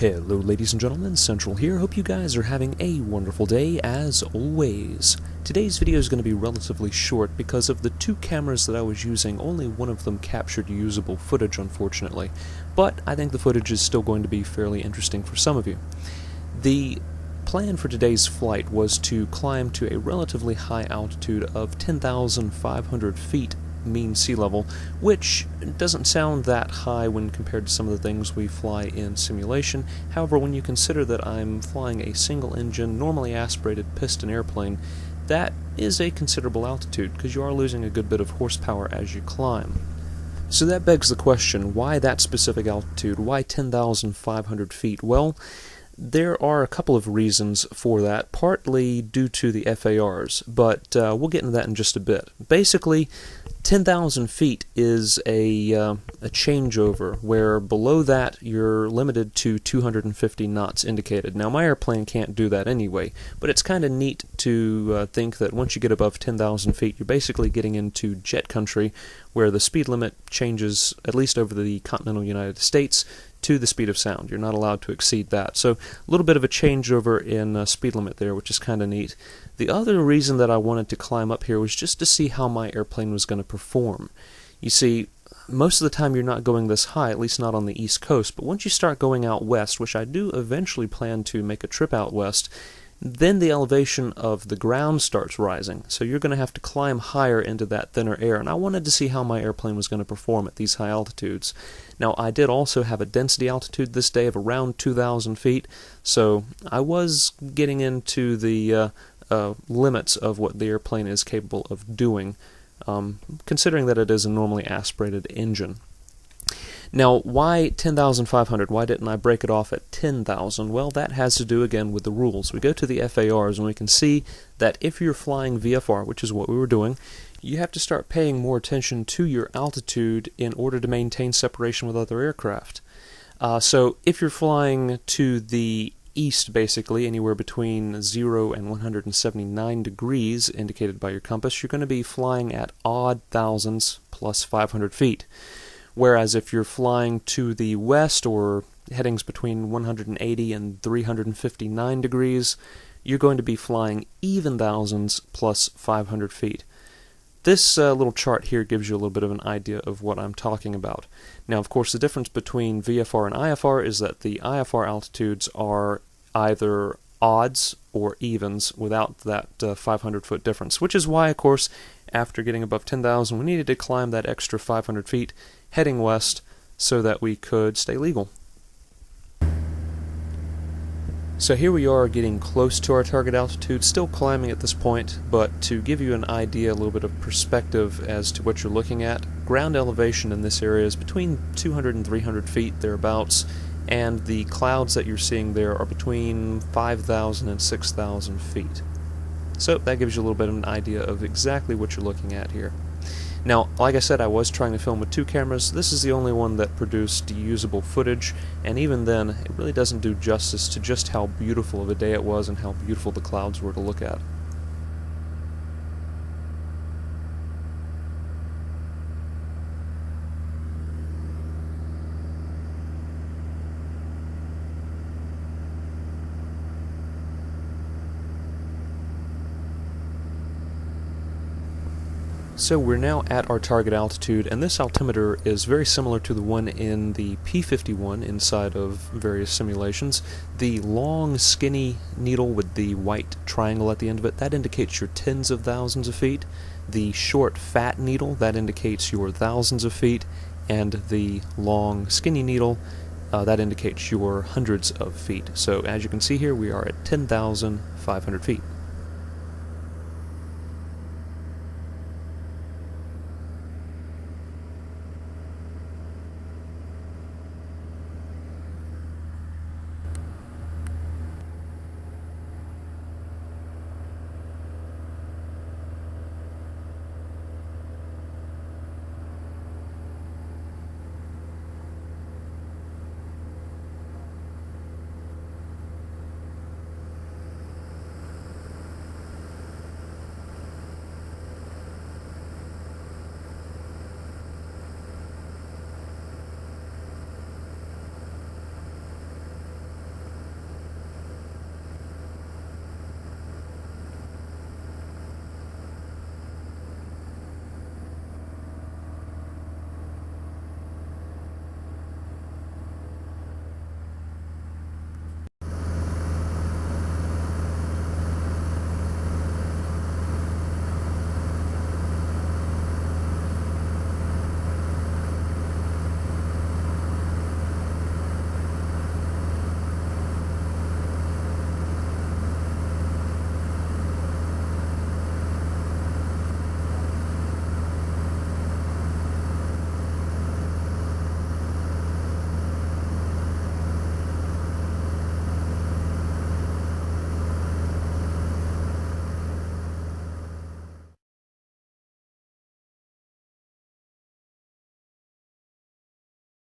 Hello ladies and gentlemen, Central here. Hope you guys are having a wonderful day as always. Today's video is going to be relatively short because of the two cameras that I was using. Only one of them captured usable footage, unfortunately, but I think the footage is still going to be fairly interesting for some of you. The plan for today's flight was to climb to a relatively high altitude of 10,500 feet mean sea level, which doesn't sound that high when compared to some of the things we fly in simulation. However, when you consider that I'm flying a single-engine, normally aspirated piston airplane, that is a considerable altitude, because you are losing a good bit of horsepower as you climb. So that begs the question, why that specific altitude? Why 10,500 feet? Well, there are a couple of reasons for that, partly due to the FARs, but we'll get into that in just a bit. Basically, 10,000 feet is a changeover, where below that you're limited to 250 knots indicated. Now my airplane can't do that anyway, but it's kind of neat to think that once you get above 10,000 feet you're basically getting into jet country, where the speed limit changes, at least over the continental United States, to the speed of sound. You're not allowed to exceed that. So a little bit of a changeover in speed limit there, which is kind of neat. The other reason that I wanted to climb up here was just to see how my airplane was going to perform. You see, most of the time you're not going this high, at least not on the East Coast, but once you start going out west, which I do eventually plan to make a trip out west, then the elevation of the ground starts rising, so you're going to have to climb higher into that thinner air, and I wanted to see how my airplane was going to perform at these high altitudes. Now, I did also have a density altitude this day of around 2,000 feet, so I was getting into the limits of what the airplane is capable of doing, considering that it is a normally aspirated engine. Now, why 10,500? Why didn't I break it off at 10,000? Well, that has to do again with the rules. We go to the FARs and we can see that if you're flying VFR, which is what we were doing, you have to start paying more attention to your altitude in order to maintain separation with other aircraft. So if you're flying to the east, basically, anywhere between 0 and 179 degrees indicated by your compass, you're going to be flying at odd thousands plus 500 feet. Whereas if you're flying to the west, or headings between 180 and 359 degrees, you're going to be flying even thousands plus 500 feet. This little chart here gives you a little bit of an idea of what I'm talking about. Now, of course, the difference between VFR and IFR is that the IFR altitudes are either odds or evens without that 500-foot difference, which is why, of course, after getting above 10,000, we needed to climb that extra 500 feet heading west so that we could stay legal. So here we are getting close to our target altitude, still climbing at this point, but to give you an idea, a little bit of perspective as to what you're looking at, ground elevation in this area is between 200 and 300 feet, thereabouts, and the clouds that you're seeing there are between 5,000 and 6,000 feet. So that gives you a little bit of an idea of exactly what you're looking at here. Now, like I said, I was trying to film with two cameras. This is the only one that produced usable footage, and even then, it really doesn't do justice to just how beautiful of a day it was and how beautiful the clouds were to look at. So we're now at our target altitude, and this altimeter is very similar to the one in the P-51 inside of various simulations. The long, skinny needle with the white triangle at the end of it, that indicates your tens of thousands of feet. The short, fat needle, that indicates your thousands of feet. And the long, skinny needle, that indicates your hundreds of feet. So as you can see here, we are at 10,500 feet.